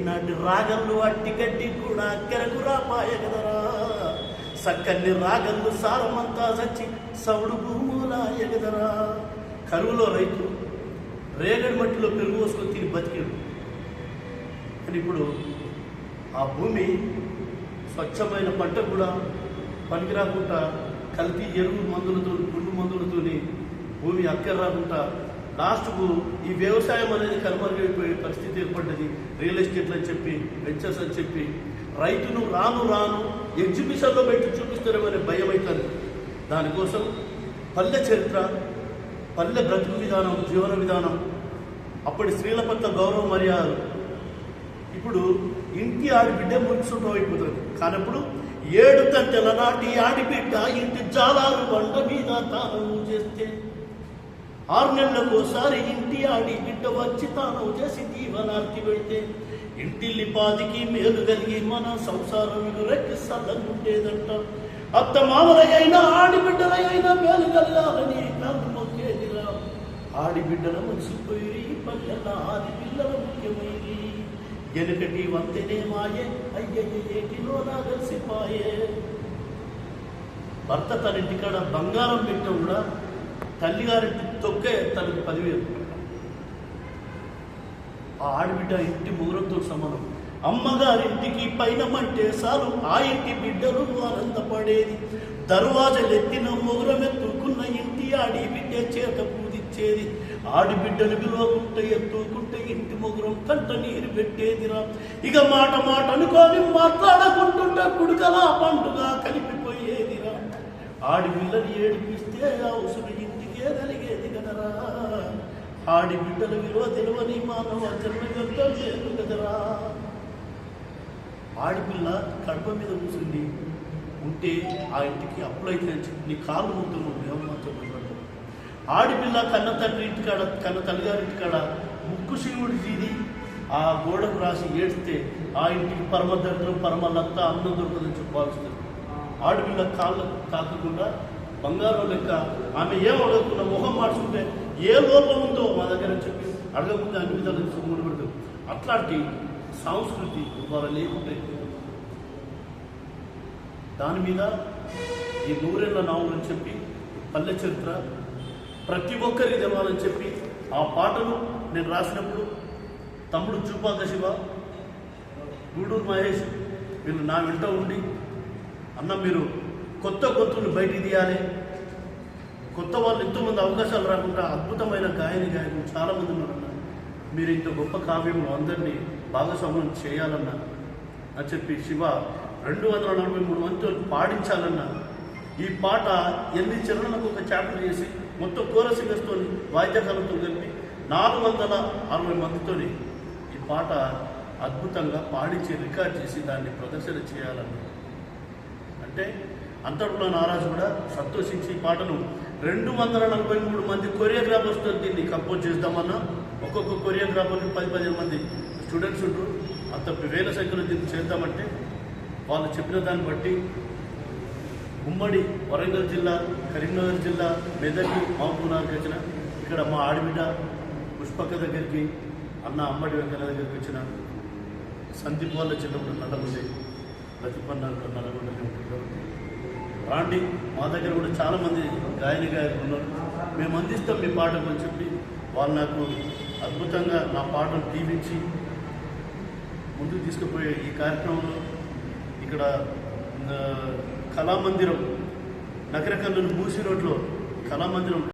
ఈనాటి రాగళ్ళు అట్టి గడ్డి కూడా అక్కరకు రాపాయ కదరా. సక్కన్ని రాగళ్ళు సారమంతా సచ్చి సవుడు భూములాయ కదరా. కరువులో రైతు రేగడి మట్టిలో పెరుగు పోసుకొని తిని బతికాడు. కానీ ఇప్పుడు ఆ భూమి స్వచ్ఛమైన పంట కూడా పనికిరాకుండా కల్తీ ఎరువు మందులతో పురుగు మందులతో భూమి అక్కర రాకుండా లాస్ట్కు ఈ వ్యవసాయం అనేది కనుమరుగైపోయే పరిస్థితి ఏర్పడ్డది. రియల్ ఎస్టేట్లు అని చెప్పి వెంచర్స్ అని చెప్పి రైతును రాను రాను ఎగ్జిబిషన్లో పెట్టి చూపిస్తారేమనే భయం అవుతుంది. దానికోసం పల్లె చరిత్ర, పల్లె బ్రతుకు విధానం, జీవన విధానం, అప్పటి స్త్రీల పట్ల గౌరవ మర్యాదలు ఇప్పుడు ఇంటి ఆడిబిడ్డ మున్సుంటూ అయిపోతుంది. కానప్పుడు 7 గంటల నాటి ఆడిబిడ్డ ఇంటి జాలాలు బండ మీద తాను చేస్తే 6 నెలలకోసారి ఇంటి ఆడిబిడ్డ వచ్చి తాను చేసి దీవనార్తి పెడితే ఇంటిల్లి పాదికి మేలు కలిగి మన సంసారం రెక్కి సల్లగుండేదంట. అత్త మామలైనా ఆడిబిడ్డలైనా మేలు కలగాలని కాదు మొక్కేదిరా. ఆడిబిడ్డల మురిసిపోయి పల్లెల ఆడిపిల్లల ముఖ్యమైంది. ఎనుకటి వంతెనే మాయే అయ్యేటిలో నా కలిసిపాయే. భర్త తన ఇంటికాడ బంగారం పెట్టినా కూడా తల్లిగారింటి తొక్కే తనకు 10,000. ఆ ఆడబిడ్డ ఇంటి ముగ్గురంతో సమానం. అమ్మగారింటికి పైన మంటే చాలు ఆ ఇంటి బిడ్డలు ఆనందపడేది. దర్వాజలెత్తిన ముగురమెత్తుకున్న ఇంటి ఆడి బిడ్డ చేత పూదిచ్చేది. ఆడిబిడ్డలు విలువకుంటే ఎత్తుకుంటే ఇంటి ముగ్గురం కంట నీరు పెట్టేదిరా. ఇక మాట అనుకొని మాట్లాడకుంటుంటే కుడుకలా పండుగ కలిపిపోయేదిరా. ఆడిపిల్లని ఏడిపిస్తే ఆ ఉసురు ఇంటికే కలిగేది కదరా. ఆడిబిడ్డల విలువ తెలివని మానవ జన్మగంతం లేదు కదరా. ఆడిపిల్ల కడప మీద కూర్చుండి ఉంటే ఆ ఇంటికి అప్పులైతే నీ కాలు ముద్దును మాత్రం. ఆడిపిల్ల కన్న తండ్రి ఇంటికాడ, కన్న తల్లిగారింటికాడ ముక్కు శివుడి తీది ఆ గోడకు రాసి ఏడిస్తే ఆ ఇంటికి పరమదరిద్రం, పరమలత్త, అన్నం దొరకదని చెప్పి భావిస్తుంది. ఆడపిల్ల కాళ్ళు తాకకుండా బంగారం లెక్క ఆమె ఏం అడగకుండా మొహం మార్చుకుంటే ఏ లోపం ఉందో మా దగ్గర చెప్పి అడగకుండా అన్ని విధాలు ముడిపెడతాం. అట్లాంటి సంస్కృతి వాళ్ళు లేకుంటే దాని మీద ఈ 100 ఏళ్ల నావులు అని చెప్పి పల్లె చరిత్ర ప్రతి ఒక్కరికి తెలవాలని చెప్పి ఆ పాటను నేను రాసినప్పుడు తమ్ముడు చూపాక శివ, గూడూరు మహేష్ వీళ్ళు నా వెంట ఉండి అన్న మీరు కొత్త గొంతులు బయటికి తీయాలి, కొత్త వాళ్ళు ఎంతోమంది అవకాశాలు రాకుండా అద్భుతమైన గాయకులు చాలామంది ఉన్నారన్న, మీరు ఇంత గొప్ప కావ్యంలో అందరినీ భాగస్వామ్యం చేయాలన్నా అని చెప్పి శివ 243 మందితో పాడించాలన్నా ఈ పాట 8 చరణాలకు ఒక చాప్టర్ చేసి మొత్తం కోరస్ సింగర్స్తో వాయిద్యకాలతో కలిపి 460 మందితో ఈ పాట అద్భుతంగా పాడించి రికార్డ్ చేసి దాన్ని ప్రదర్శన చేయాలన్నా అంటే అంతట్లో నారాజు కూడా సంతోషించి ఈ పాటను 243 మంది కొరియోగ్రాఫర్స్తో దీన్ని కంపోజ్ చేద్దామన్నా. ఒక్కొక్క కొరియోగ్రాఫర్కి 10-15 మంది స్టూడెంట్స్ ఉంటారు. అంత వేల సంఖ్యలో దీన్ని చేద్దామంటే వాళ్ళు చెప్పిన దాన్ని బట్టి ఉమ్మడి వరంగల్ జిల్లా, కరీంనగర్ జిల్లా, మెదక్, మహబూబ్నగర్కి వచ్చిన ఇక్కడ మా ఆడబిడ్డ పుష్పక్క దగ్గరికి, అన్న అమ్మడి వెంకన్న దగ్గరికి వచ్చిన సందీప్ వాళ్ళ చిన్నప్పుడు నల్లగుండే ప్రతిపన్నారు నల్లగుండనే ఉంటుంది. రాండి మా దగ్గర కూడా చాలామంది గాయకులు ఉన్నారు, మేము అందిస్తాం మీ పాటకు అని చెప్పి వాళ్ళు నాకు అద్భుతంగా నా పాటను దీవించి ముందుకు తీసుకుపోయే ఈ కార్యక్రమంలో ఇక్కడ కళామందిరం నగరకల్లు మూసి రోడ్లో కళామందిరం